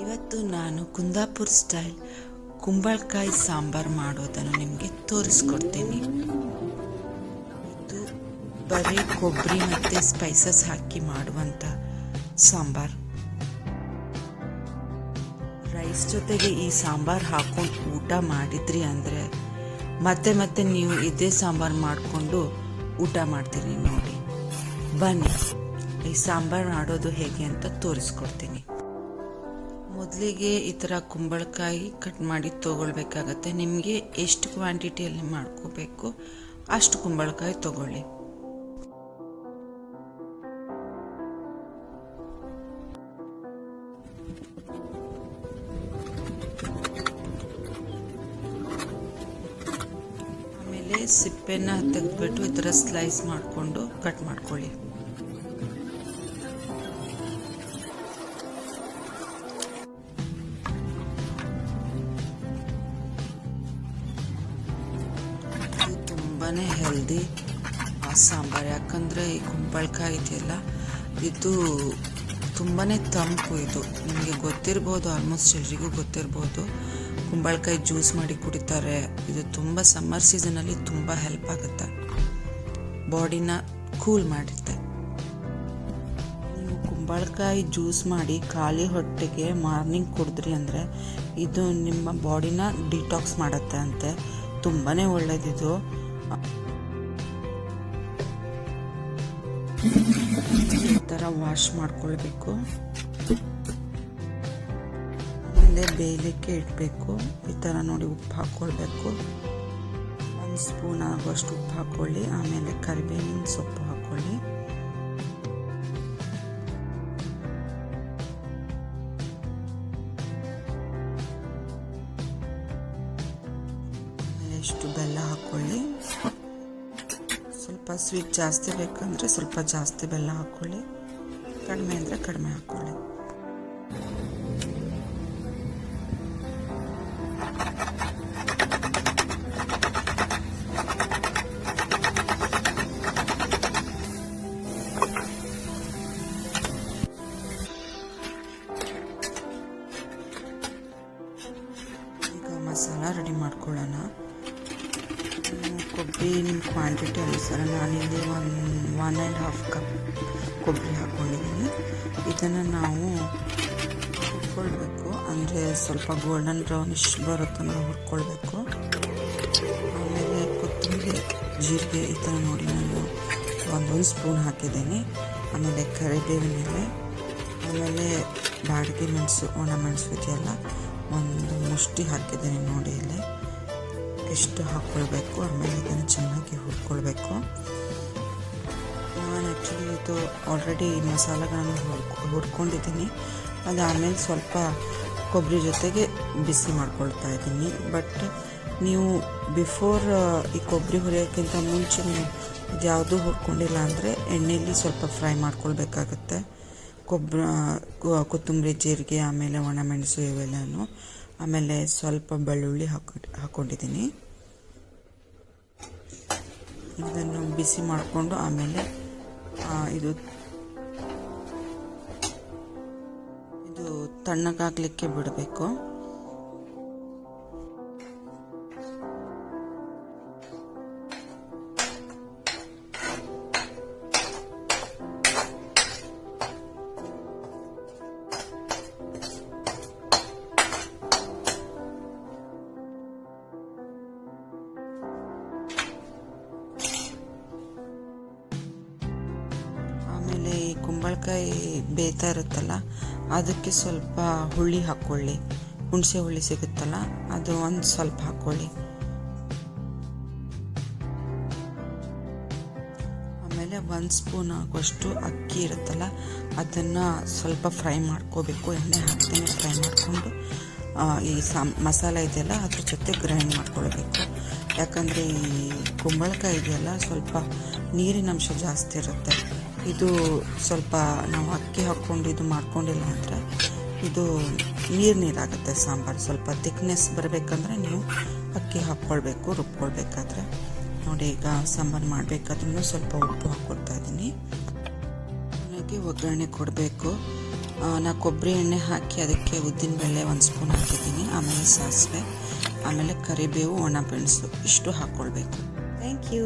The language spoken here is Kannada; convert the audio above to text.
ಇವತ್ತು ನಾನು ಕುಂದಾಪುರ ಸ್ಟೈಲ್ ಕುಂಬಳಕಾಯಿ ಸಾಂಬಾರು ಮಾಡೋದನ್ನು ನಿಮಗೆ ತೋರಿಸ್ಕೊಡ್ತೀನಿ. ಇದು ಬರೀ ಕೊಬ್ಬರಿ ಮತ್ತು ಸ್ಪೈಸಸ್ ಹಾಕಿ ಮಾಡುವಂಥ ಸಾಂಬಾರು. ರೈಸ್ ಜೊತೆಗೆ ಈ ಸಾಂಬಾರು ಹಾಕೊಂಡು ಊಟ ಮಾಡಿದ್ರಿ ಅಂದರೆ ಮತ್ತೆ ಮತ್ತೆ ನೀವು ಇದೇ ಸಾಂಬಾರು ಮಾಡಿಕೊಂಡು ಊಟ ಮಾಡ್ತೀರಿ. ನೋಡಿ ಬನ್ನಿ ಈ ಸಾಂಬಾರು ಮಾಡೋದು ಹೇಗೆ ಅಂತ ತೋರಿಸ್ಕೊಡ್ತೀನಿ. ಮೊದಲಿಗೆ ಈ ಥರ ಕುಂಬಳಕಾಯಿ ಕಟ್ ಮಾಡಿ ತೊಗೊಳ್ಬೇಕಾಗತ್ತೆ. ನಿಮಗೆ ಎಷ್ಟು ಕ್ವಾಂಟಿಟಿಯಲ್ಲಿ ಮಾಡ್ಕೋಬೇಕು ಅಷ್ಟು ಕುಂಬಳಕಾಯಿ ತೊಗೊಳ್ಳಿ. ಆಮೇಲೆ ಸಿಪ್ಪೆನ ತೆಗೆದ್ಬಿಟ್ಟು ಈ ಥರ ಸ್ಲೈಸ್ ಮಾಡಿಕೊಂಡು ಕಟ್ ಮಾಡ್ಕೊಳ್ಳಿ. ತುಂಬಾ ಹೆಲ್ದಿ ಸಾಂಬಾರು, ಯಾಕಂದರೆ ಈ ಕುಂಬಳಕಾಯಿ ಇದೆಯಲ್ಲ ಇದು ತುಂಬಾ ತಂಪು. ಇದು ನಿಮಗೆ ಗೊತ್ತಿರ್ಬೋದು, ಆಲ್ಮೋಸ್ಟ್ ಎಲ್ರಿಗೂ ಗೊತ್ತಿರ್ಬೋದು. ಕುಂಬಳಕಾಯಿ ಜ್ಯೂಸ್ ಮಾಡಿ ಕುಡಿತಾರೆ. ಇದು ತುಂಬ ಸಮ್ಮರ್ ಸೀಸನಲ್ಲಿ ತುಂಬ ಹೆಲ್ಪ್ ಆಗುತ್ತೆ, ಬಾಡಿನ ಕೂಲ್ ಮಾಡುತ್ತೆ. ನೀವು ಕುಂಬಳಕಾಯಿ ಜ್ಯೂಸ್ ಮಾಡಿ ಖಾಲಿ ಹೊಟ್ಟೆಗೆ ಮಾರ್ನಿಂಗ್ ಕುಡಿದ್ರಿ ಅಂದರೆ ಇದು ನಿಮ್ಮ ಬಾಡಿನ ಡಿಟಾಕ್ಸ್ ಮಾಡುತ್ತೆ ಅಂತೆ. ತುಂಬಾ ಒಳ್ಳೆಯದಿದು. ಈ ಥರ ವಾಶ್ ಮಾಡ್ಕೊಳ್ಬೇಕು. ಆಮೇಲೆ ಬೇಯಲಿಕ್ಕೆ ಇಡಬೇಕು. ಈ ಥರ ನೋಡಿ ಉಪ್ಪು ಹಾಕ್ಕೊಳ್ಬೇಕು. 1 ಸ್ಪೂನ್ ಆಗುವಷ್ಟು ಉಪ್ಪು ಹಾಕ್ಕೊಳ್ಳಿ. ಆಮೇಲೆ ಕರಿಬೇವಿನ ಸೊಪ್ಪು ಹಾಕ್ಕೊಳ್ಳಿ. ಆಮೇಲೆ ಇಷ್ಟು ಬೆಲ್ಲ ಹಾಕ್ಕೊಳ್ಳಿ. ಸ್ವಲ್ಪ ಸ್ವೀಟ್ ಜಾಸ್ತಿ ಬೇಕಂದರೆ ಸ್ವಲ್ಪ ಜಾಸ್ತಿ ಬೆಲ್ಲ ಹಾಕ್ಕೊಳ್ಳಿ, ಕಡಿಮೆ ಅಂದರೆ ಕಡಿಮೆ ಹಾಕ್ಕೊಳ್ಳಿ. ಈಗ ಮಸಾಲ ರೆಡಿ ಮಾಡ್ಕೊಳ್ಳೋಣ. ಕೊಬ್ಬರಿ ನಿಮ್ಮ ಕ್ವಾಂಟಿಟಿ ಅನುಸಾರ ನಾನಿಲ್ಲಿ 1.5 ಕಪ್ ಕೊಬ್ಬರಿ ಹಾಕ್ಕೊಂಡಿದ್ದೀನಿ. ಇದನ್ನು ನಾವು ಹುರ್ಕೊಳ್ಬೇಕು, ಅಂದರೆ ಸ್ವಲ್ಪ ಗೋಲ್ಡನ್ ಬ್ರೌನಿಶ್ ಬರೋ ತನಕ ಹುರ್ಕೊಳ್ಬೇಕು. ಆಮೇಲೆ ಕೊತ್ತಂಬರಿ, ಜೀರಿಗೆ ಈ ಥರ ನೋಡಿ ನಾನು 1 ಸ್ಪೂನ್ ಹಾಕಿದ್ದೀನಿ. ಆಮೇಲೆ ಕರಿಬೇವಿನ ಎಲೆ, ಆಮೇಲೆ ಬಾಡಿಗೆ ಮೆಣಸು, ಒಣ ಮೆಣಸು ಇದೆಯಲ್ಲ 1 ಮುಷ್ಟಿ ಹಾಕಿದ್ದೀನಿ ನೋಡಿ ಇಲ್ಲಿ. ಇಷ್ಟು ಹಾಕ್ಕೊಳ್ಬೇಕು. ಆಮೇಲೆ ಇದನ್ನು ಚೆನ್ನಾಗಿ ಹುರ್ಕೊಳ್ಬೇಕು. ನಾನು ಆ್ಯಕ್ಚುಲಿ ಇದು ಆಲ್ರೆಡಿ ಮಸಾಲೆಗಳನ್ನು ಹುರ್ಕೊಂಡಿದ್ದೀನಿ. ಅದಾದಮೇಲೆ ಸ್ವಲ್ಪ ಕೊಬ್ಬರಿ ಜೊತೆಗೆ ಬಿಸಿ ಮಾಡ್ಕೊಳ್ತಾ ಇದ್ದೀನಿ. ಬಟ್ ನೀವು ಬಿಫೋರ್ ಈ ಕೊಬ್ಬರಿ ಹುರಿಯೋಕ್ಕಿಂತ ಮುಂಚೆ ನೀವು ಇದ್ಯಾವುದೂ ಹುರ್ಕೊಂಡಿಲ್ಲ ಅಂದರೆ ಎಣ್ಣೆಯಲ್ಲಿ ಸ್ವಲ್ಪ ಫ್ರೈ ಮಾಡ್ಕೊಳ್ಬೇಕಾಗತ್ತೆ. ಕೊತ್ತಂಬರಿ, ಜೀರಿಗೆ, ಆಮೇಲೆ ಒಣಮೆಣಸು ಇವೆಲ್ಲನೂ. ಆಮೇಲೆ ಸ್ವಲ್ಪ ಬೆಳ್ಳುಳ್ಳಿ ಹಾಕ್ಕೊಂಡಿದ್ದೀನಿ. ಇದನ್ನು ಬಿಸಿ ಮಾಡಿಕೊಂಡು ಆಮೇಲೆ ಇದು ತಣ್ಣಗಾಗಲಿಕ್ಕೆ ಬಿಡಬೇಕು. ಆಮೇಲೆ ಈ ಕುಂಬಳಕಾಯಿ ಬೇಯ್ತಾ ಇರುತ್ತಲ್ಲ ಅದಕ್ಕೆ ಸ್ವಲ್ಪ ಹುಳಿ ಹಾಕ್ಕೊಳ್ಳಿ. ಹುಣಸೆ ಹುಳಿ ಸಿಗುತ್ತಲ್ಲ ಅದು ಸ್ವಲ್ಪ ಹಾಕ್ಕೊಳ್ಳಿ. ಆಮೇಲೆ 1 ಸ್ಪೂನ್ ಆಗುವಷ್ಟು ಅಕ್ಕಿ ಇರುತ್ತಲ್ಲ ಅದನ್ನು ಸ್ವಲ್ಪ ಫ್ರೈ ಮಾಡ್ಕೋಬೇಕು. ಎಣ್ಣೆ ಹಾಕ್ತೇನೆ ಫ್ರೈ ಮಾಡಿಕೊಂಡು ಈ ಮಸಾಲೆ ಇದೆಯಲ್ಲ ಅದ್ರ ಜೊತೆ ಗ್ರೈಂಡ್ ಮಾಡ್ಕೊಳ್ಬೇಕು. ಯಾಕಂದರೆ ಈ ಕುಂಬಳಕಾಯಿ ಇದೆಯಲ್ಲ ಸ್ವಲ್ಪ ನೀರಿನ ಅಂಶ ಜಾಸ್ತಿ ಇರುತ್ತೆ. ಇದು ಸ್ವಲ್ಪ ನಾವು ಅಕ್ಕಿ ಹಾಕ್ಕೊಂಡು ಇದು ಮಾಡ್ಕೊಂಡಿಲ್ಲ ಅಂದರೆ ಇದು ನೀರಾಗುತ್ತೆ ಸಾಂಬಾರು. ಸ್ವಲ್ಪ ಥಿಕ್ನೆಸ್ ಬರಬೇಕಂದ್ರೆ ನೀವು ಅಕ್ಕಿ ಹಾಕ್ಕೊಳ್ಬೇಕು ರುಬ್ಕೊಳ್ಬೇಕಾದ್ರೆ. ನೋಡಿ ಈಗ ಸಾಂಬಾರು ಮಾಡಬೇಕಾದ್ರೂ ಸ್ವಲ್ಪ ಉಪ್ಪು ಹಾಕ್ಕೊಳ್ತಾ ಇದ್ದೀನಿ. ನನಗೆ ಒಗ್ಗರಣೆ ಕೊಡಬೇಕು. ನಾ ಕೊಬ್ಬರಿ ಎಣ್ಣೆ ಹಾಕಿ ಅದಕ್ಕೆ ಉದ್ದಿನಬೇಳೆ 1 ಸ್ಪೂನ್ ಹಾಕಿದ್ದೀನಿ. ಆಮೇಲೆ ಸಾಸಿವೆ, ಆಮೇಲೆ ಕರಿಬೇವು, ಒಣಮೆಣಸು ಇಷ್ಟು ಹಾಕ್ಕೊಳ್ಬೇಕು. Thank you.